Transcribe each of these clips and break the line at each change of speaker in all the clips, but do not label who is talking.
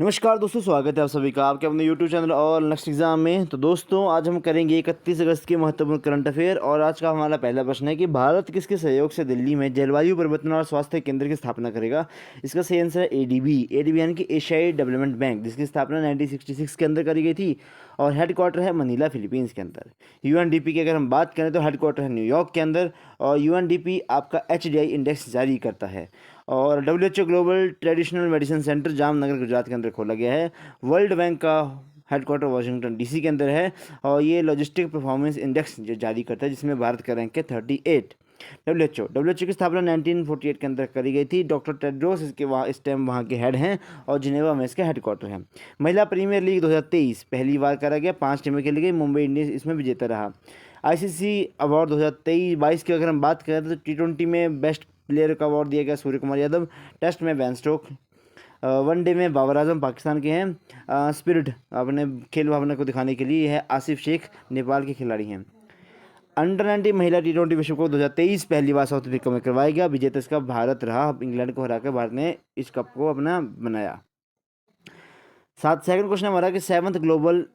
नमस्कार दोस्तों, स्वागत है आप सभी का आपके अपने यूट्यूब चैनल और नेक्स्ट एग्जाम में। तो दोस्तों आज हम करेंगे 31 अगस्त के महत्वपूर्ण करंट अफेयर। और आज का हमारा पहला प्रश्न है कि भारत किसके सहयोग से दिल्ली में जलवायु परिवर्तन और स्वास्थ्य केंद्र की स्थापना करेगा। इसका सही आंसर है एडीबी यानी कि एशियाई डेवलपमेंट बैंक, जिसकी स्थापना 1966 के अंदर करी गई थी और हेडक्वार्टर है मनीला, फिलीपींस के अंदर। यूएनडीपी की अगर हम बात करें तो हेडक्वार्टर है न्यूयॉर्क के अंदर और यूएनडीपी आपका एचडीआई इंडेक्स जारी करता है। और WHO global traditional medicine centre Jamnagar Gujarat के अंदर खोला गया है। वर्ल्ड बैंक का हेडक्वार्टर वाशिंगटन डीसी के अंदर है और ये लॉजिस्टिक परफॉर्मेंस इंडेक्स जो जारी करता है, जिसमें भारत का रैंक है 38। डब्ल्यूएचओ की स्थापना 1948 के अंदर करी गई थी। डॉक्टर टेड्रोस इसके वहाँ इस टाइम वहाँ के हेड हैं और जिनेवा में इसका हेडक्वार्टर है। महिला प्रीमियर लीग 2023 पहली बार करा गया, 5 टीमें खेली गई, मुंबई इंडियंस इसमें विजेता रहा। आईसीसी अवार्ड 2023-22 की अगर हम बात करें तो टी20 में बेस्ट प्लेयर का अवार्ड दिया गया सूर्य कुमार यादव, टेस्ट में बेन स्टोक, वनडे में बाबर आजम पाकिस्तान के हैं, स्पिरिट अपने खेल भावना को दिखाने के लिए है आसिफ शेख नेपाल के खिलाड़ी हैं। अंडर 19 महिला टी20 विश्व कप 2023 पहली बार साउथ अफ्रीका में करवाया गया, विजेता इसका भारत रहा। इंग्लैंड को हराकर भारत ने इस कप को अपना बनाया। सेकंड क्वेश्चन हमारा कि 7th global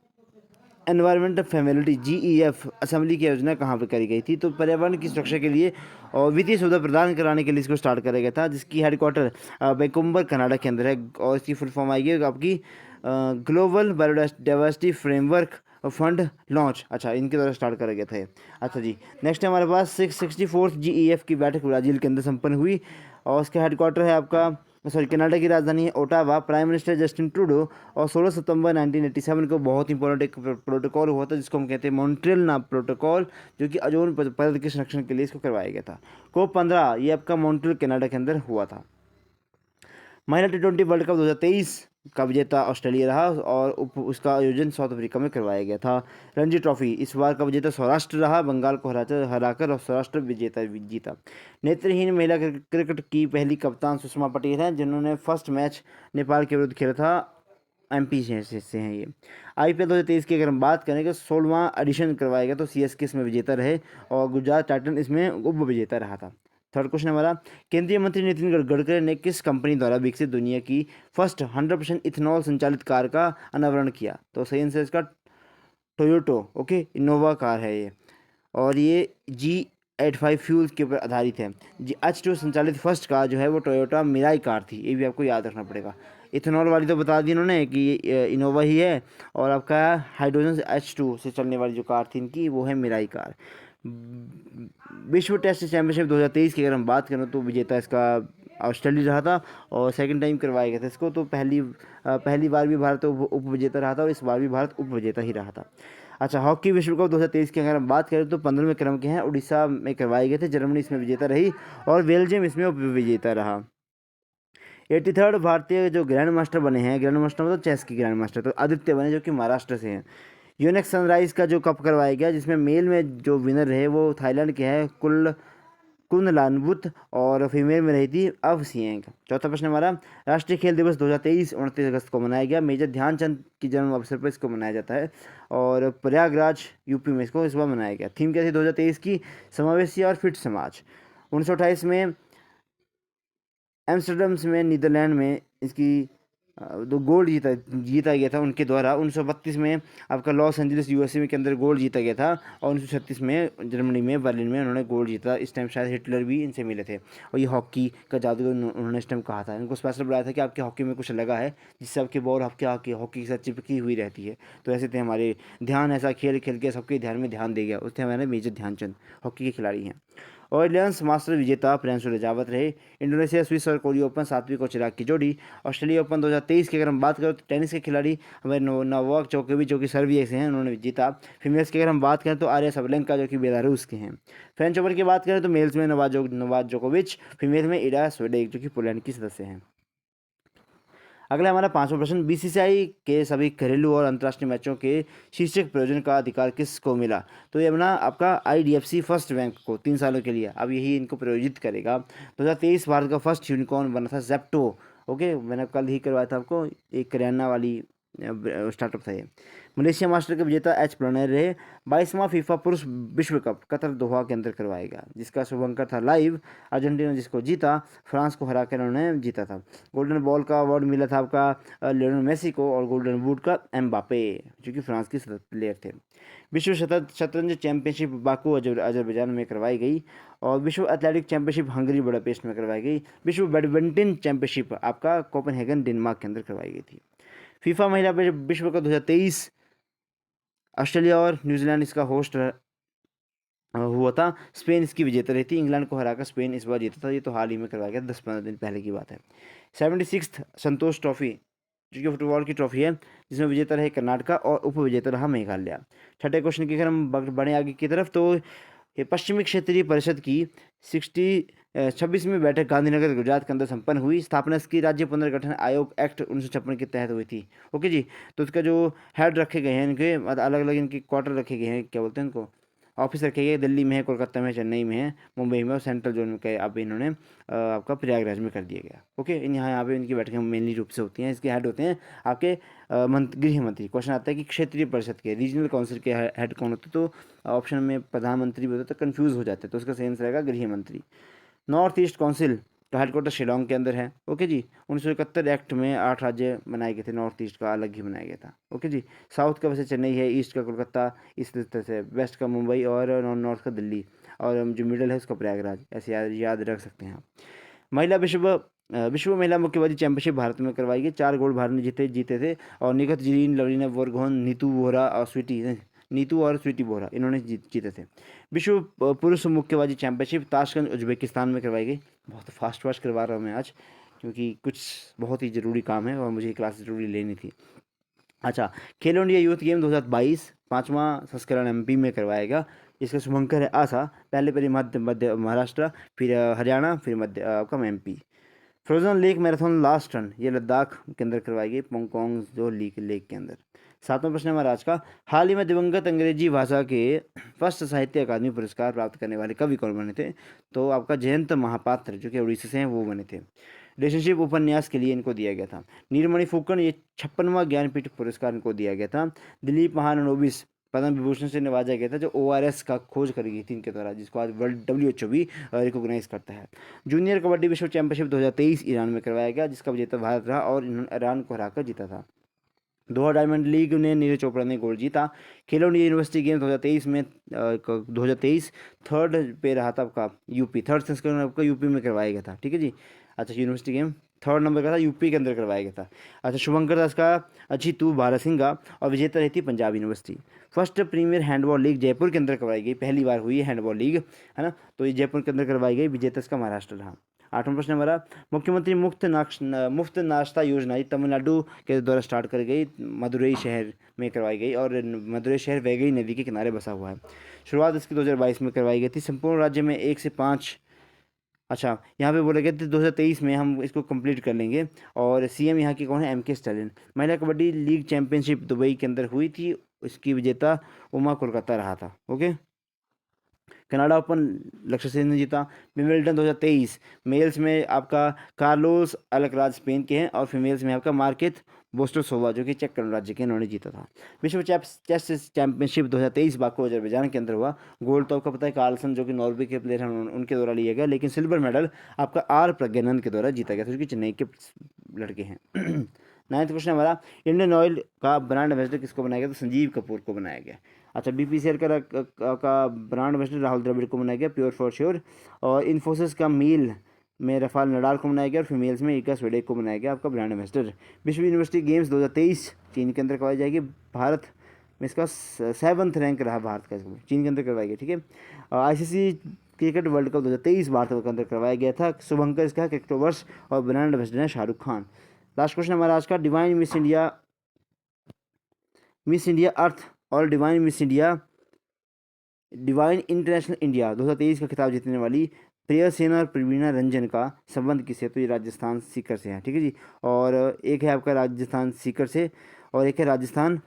environment facility GEF assembly की योजना कहाँ पर करी गई थी। तो पर्यावरण की सुरक्षा के लिए और वित्तीय सुविधा प्रदान कराने के लिए इसको स्टार्ट करा गया था, जिसकी हेडक्वार्टर वैंकूवर कनाडा के अंदर है। और इसकी फुल फॉर्म आएगी आपकी global biodiversity framework fund launch. अच्छा, इनके द्वारा स्टार्ट करा गया था ये। अच्छा जी, नेक्स्ट है हमारे पास 664th GEF की बैठक ब्राज़ील के अंदर संपन्न हुई और उसका हेडक्वार्टर है आपका कनाडा की राजधानी है Ottawa. Prime minister Justin Trudeau. और 16 सितंबर 1987 को बहुत इंपॉर्टेंट एक प्रोटोकॉल हुआ था, जिसको हम कहते हैं मॉन्ट्रियल ना प्रोटोकॉल, जो कि ओजोन परत के संरक्षण के लिए इसको करवाया गया था। COP15 ये आपका मॉन्ट्रियल कनाडा के अंदर हुआ था। महिला टी20 वर्ल्ड कप 2023 का विजेता ऑस्ट्रेलिया रहा और उसका आयोजन साउथ अफ्रीका में करवाया गया था। रणजी ट्रॉफी इस बार का विजेता सौराष्ट्र रहा, बंगाल को हराकर और सौराष्ट्र विजेता जीता। नेत्रहीन महिला क्रिकेट की पहली कप्तान सुषमा पटेल हैं, जिन्होंने फर्स्ट मैच नेपाल के विरुद्ध खेला था। MP से हैं ये। IPL 2023 की अगर हम बात करें तो 16वां एडिशन करवाया गया, तो CSK इसमें विजेता रहे और गुजरात टाइटन इसमें उप विजेता रहा था। थर्ड क्वेश्चन हमारा, केंद्रीय मंत्री नितिन गडकरी ने किस कंपनी द्वारा विकसित दुनिया की फर्स्ट 100% इथेनॉल संचालित कार का अनावरण किया। तो सही आंसर इसका टोयोटो इनोवा कार है ये और ये G85 फ्यूल के ऊपर आधारित है। H2 संचालित फर्स्ट कार जो है वो टोयोटा मिराई कार थी, ये भी आपको याद रखना पड़ेगा। इथेनॉल वाली तो बता दी इन्होंने कि ये इनोवा ही है और आपका हाइड्रोजन H2 से चलने वाली जो कार थी इनकी वो है मिराई कार। विश्व टेस्ट चैंपियनशिप 2023 की अगर हम बात करें तो विजेता इसका ऑस्ट्रेलिया रहा था और सेकंड टाइम करवाया गया था इसको। तो पहली बार भी भारत उप विजेता रहा था और इस बार भी भारत उप विजेता ही रहा था। अच्छा, हॉकी विश्व कप 2023 की अगर हम बात करें तो 15वें क्रम के हैं, उड़ीसा में करवाए गए थे। जर्मनी इसमें विजेता रही और बेल्जियम इसमें उप विजेता रहा। 83rd भारतीय जो ग्रैंड मास्टर बने हैं, ग्रैंड मास्टर मतलब चेस की ग्रैंड मास्टर, तो आदित्य बने, जो कि महाराष्ट्र से हैं। यूनिक सनराइज का जो कप करवाया गया, जिसमें मेल में जो विनर रहे वो थाईलैंड के हैं कुनलानबुत और फीमेल में रही थी अव सिंह। चौथा प्रश्न हमारा, राष्ट्रीय खेल दिवस 2023 29 अगस्त को मनाया गया। मेजर ध्यानचंद की जन्म अवसर पर इसको मनाया जाता है और प्रयागराज यूपी में इसको इस बार मनाया गया। थीम क्या थी 2023 की? समावेशी और फिट समाज। 1928 में एम्स्टर्डम में नीदरलैंड में इसकी दो गोल्ड जीता गया था उनके द्वारा। 1932 में आपका लॉस एंजलिस USA के अंदर गोल्ड जीता गया था और 1936 में जर्मनी में बर्लिन में उन्होंने गोल्ड जीता। इस टाइम शायद हिटलर भी इनसे मिले थे और ये हॉकी का जादूगर उन्होंने इस टाइम कहा था। इनको स्पेशल बुलाया था कि आपके हॉकी में कुछ लगा है जिससे आपकी बॉल आपके हॉकी के साथ चिपकी हुई रहती है। तो ऐसे थे हमारे ध्यान, ऐसा खेल खेल के सबके ध्यान में ध्यान दे गया। उससे हमारे मेजर ध्यानचंद हॉकी के खिलाड़ी हैं। ऑयलियंस मास्टर विजेता प्रियांशु रजावत रहे। इंडोनेशिया, स्विस और कोरिया ओपन सात्विक और चिराग की जोड़ी। ऑस्ट्रेलिया ओपन 2023 की अगर हम बात करें तो टेनिस के खिलाड़ी हमारे नोवाक जोकोविच, जो कि सर्बिया से हैं, उन्होंने जीता। फीमेल्स की अगर हम बात करें तो आर्या सबलेंका, जो कि बेलारूस के हैं। फ्रेंच ओपन की बात करें तो मेल्स में नोवाक जोकोविच, फीमेल में इडा स्विटेक, जो कि पोलैंड की सदस्य हैं। अगला हमारा 5वां प्रश्न, BCCI के सभी घरेलू और अंतर्राष्ट्रीय मैचों के शीर्षक प्रयोजन का अधिकार किसको मिला। तो ये अपना आपका IDFC फर्स्ट बैंक को 3 सालों के लिए अब यही इनको प्रायोजित करेगा। 2023 भारत का फर्स्ट यूनिकॉर्न बना था जेप्टो। मैंने कल ही करवाया था आपको, एक करियाना वाली स्टार्टअप था ये। मलेशिया मास्टर के विजेता एच प्रणय रहे। 22वां फीफा पुरुष विश्व कप कतर दोहा के अंदर करवाएगा, जिसका शुभंकर था लाइव। अर्जेंटीना जिसको जीता, फ्रांस को हराकर उन्होंने जीता था। गोल्डन बॉल का अवार्ड मिला था आपका लियोनेल मेसी को, और गोल्डन बूट का एम्बापे, जो कि फ्रांस के प्लेयर थे। विश्व शतरंज चैंपियनशिप बाकू अजरबैजान में करवाई गई, और विश्व एथलेटिक चैंपियनशिप हंगरी बुडापेस्ट में करवाई गई। विश्व बैडमिंटन चैंपियनशिप आपका कोपेनहेगन डेनमार्क के अंदर करवाई गई थी। फीफा महिला विश्व कप 2023 ऑस्ट्रेलिया और न्यूजीलैंड इसका होस्ट हुआ था। स्पेन इसकी विजेता रही थी। इंग्लैंड को हराकर स्पेन इस बार जीता था। ये तो हाल ही में करवाया गया, 10-15 दिन पहले की बात है। 76 संतोष ट्रॉफी, जो कि फुटबॉल की ट्रॉफी है, जिसमें विजेता रहे कर्नाटका और उप विजेता रहा मेघालय। छठे क्वेश्चन की अगर हम बढ़े आगे की तरफ, तो ये पश्चिमी क्षेत्रीय परिषद की 26वीं बैठक गांधीनगर गुजरात के अंदर संपन्न हुई। स्थापना इसकी राज्य पुनर्गठन आयोग एक्ट 1956 के तहत हुई थी। ओके जी। तो इसका जो हेड रखे गए हैं, इनके अलग अलग इनके क्वार्टर रखे गए हैं, क्या बोलते हैं इनको, ऑफिस रखे गए। दिल्ली में है, कोलकाता में है, चेन्नई में है, मुंबई में, और सेंट्रल जोन में कई अब इन्होंने आपका प्रयागराज में कर दिया गया। ओके। यहाँ पे इनकी बैठकें मेनली रूप से होती हैं। इसके हेड होते हैं आपके गृह मंत्री। क्वेश्चन आता है कि क्षेत्रीय परिषद के, रीजनल काउंसिल के हेड कौन होते, तो ऑप्शन में प्रधानमंत्री भी होते तो कन्फ्यूज़ हो जाते, तो उसका सही आंसर रहेगा गृह मंत्री। नॉर्थ ईस्ट काउंसिल का हेडक्वार्टर शिलोंग के अंदर है। ओके जी। 1971 एक्ट में 8 राज्य बनाए गए थे, नॉर्थ ईस्ट का अलग ही बनाया गया था। ओके जी। साउथ का वैसे चेन्नई है, ईस्ट का कोलकाता, इस तरह से, वेस्ट का मुंबई, और नॉर्थ का दिल्ली, और जो मिडल है उसका प्रयागराज। ऐसे याद रख सकते हैं आप। महिला विश्व महिला मुक्केबाजी चैंपियनशिप भारत में करवाई गई। 4 गोल्ड भारत ने जीते थे, और निखत जरीन, लवलीना बोरगोहन, नीतू और स्वीटी बोरा इन्होंने जीते थे। विश्व पुरुष मुक्केबाजी चैंपियनशिप ताशकंद उज्बेकिस्तान में करवाई गई। बहुत फास्ट करवा रहा हूँ मैं आज, क्योंकि कुछ बहुत ही ज़रूरी काम है और मुझे क्लास ज़रूरी लेनी थी। अच्छा, खेलो इंडिया यूथ गेम 2022 5वां संस्करण एमपी में करवाएगा। इसका शुभंकर है आशा। पहले मध्य महाराष्ट्र, फिर हरियाणा, फिर मध्य आपका MP. Frozen lake marathon last run, ये लद्दाख के अंदर करवाई गई, पोंगोंग जो लेक के अंदर। 7वां प्रश्न हमारा आज का, हाल ही में दिवंगत अंग्रेजी भाषा के फर्स्ट साहित्य अकादमी पुरस्कार प्राप्त करने वाले कवि कौन बने थे, तो आपका जयंत महापात्र, जो कि उड़ीसा से हैं, वो बने थे। रिलेशनशिप उपन्यास के लिए इनको दिया गया था। नीलमणि फुकन, ये 56वां ज्ञानपीठ पुरस्कार इनको दिया गया था। दिलीप महाननोबिस पद्म विभूषण से नवाजा गया था, जो ORS का खोज करी गई थी इनके द्वारा, जिसको आज वर्ल्ड WHO भी रिकॉग्नाइज करता है। जूनियर कबड्डी विश्व चैंपियनशिप 2023 ईरान में करवाया गया, जिसका विजेता भारत रहा, और इन्होंने ईरान को हराकर जीता था। दोहा डायमंड लीग ने नीरज चोपड़ा ने गोल्ड जीता। खेलो इंडिया यूनिवर्सिटी गेम 2023 में 2023 थर्ड पे रहा था आपका यूपी, थर्ड संस्करण आपका यूपी में करवाया गया था। ठीक है जी। अच्छा, यूनिवर्सिटी गेम थर्ड नंबर का था, यूपी के अंदर करवाया गया था। अच्छा, शुभंकर दास का अजीतू बारासिंगा, और विजेता रही थी Punjab university. First premier handball league Jaipur के अंदर करवाई गई, पहली बार हुई है हैंडबॉल लीग, है ना, तो ये जयपुर के अंदर करवाई गई। विजेता इसका महाराष्ट्र रहा। 8वां प्रश्न हमारा, मुख्यमंत्री मुफ्त नाश्ता योजना तमिलनाडु के द्वारा स्टार्ट करी गई, मदुरई शहर में करवाई गई, और मदुरई शहर वैगई नदी के किनारे बसा हुआ है। शुरुआत इसकी 2022 में करवाई गई थी। संपूर्ण राज्य में 1 से 5, अच्छा यहाँ पे बोला गया था 2023 में हम इसको कंप्लीट कर लेंगे। और CM यहाँ की कौन है, MK स्टालिन। महिला कबड्डी लीग चैंपियनशिप दुबई के अंदर हुई थी, इसकी विजेता उमा कोलकाता रहा था। ओके। कनाडा ओपन लक्ष्य सेन ने जीता। विंबलडन 2023 मेल्स में आपका कार्लोस अल्कराज स्पेन के हैं, और फीमेल्स में आपका मार्केट बोस्टोसोवा, जो कि चेक गणराज्य के, इन्होंने जीता था। विश्व चेस चैंपियनशिप 2023 बाकू अजरबैजान के अंदर हुआ। गोल्ड तो आपका पता है कार्लसन, जो कि नॉर्वे के प्लेयर हैं, उनके द्वारा लिया गया, लेकिन सिल्वर मेडल आपका R प्रज्ञानंद के द्वारा जीता गया था, जो कि चेन्नई के लड़के हैं। 9वां क्वेश्चन हमारा, इंडियन ऑयल का ब्रांड एम्बेसडर किसको बनाया गया, तो संजीव कपूर को बनाया गया। अच्छा, BPCL का ब्रांड एम्बेसडर राहुल द्रविड़ को बनाया गया, प्योर फॉर श्योर। और इन्फोसिस का मील में रफाल नडाल को बनाया गया, और फीमेल्स में इका स्वेडेक को बनाया गया आपका ब्रांड एम्बेसडर। विश्व यूनिवर्सिटी गेम्स 2023 चीन के अंदर करवाई जाएगी। भारत में इसका 7वां रैंक रहा भारत का, इसको चीन के अंदर करवाई गई। ठीक है। ICC cricket world cup 2023 Bharat के अंदर करवाया गया था। शुभंकर इसका क्रिकेटर वर्ष, और ब्रांड एम्बेसडर है शाहरुख खान। लास्ट क्वेश्चन हमारा आज का, डिवाइन मिस इंडिया अर्थ और डिवाइन इंटरनेशनल इंडिया 2023 का खिताब जीतने वाली प्रियसेना और प्रवीणा रंजन का संबंध किससे, तो ये राजस्थान सीकर से है। ठीक है जी। और एक है आपका राजस्थान सीकर से, और एक है राजस्थान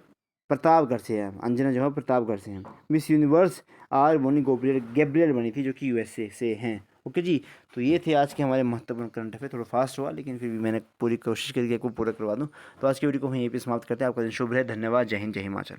प्रतापगढ़ से है, अंजना जो है प्रतापगढ़ से हैं। मिस यूनिवर्स R मोनी गैब्रियल बनी थी, जो कि USA से हैं। ओके जी, तो ये थे आज के हमारे महत्वपूर्ण करंट अफेयर। थोड़ा फास्ट हुआ लेकिन फिर भी मैंने पूरी कोशिश करी कि आपको पूरा करवा दूँ। तो आज की वीडियो को हम यहीं पे समाप्त करते हैं। आपका दिन शुभ रहे। धन्यवाद। जय हिंद, जय हिमाचल।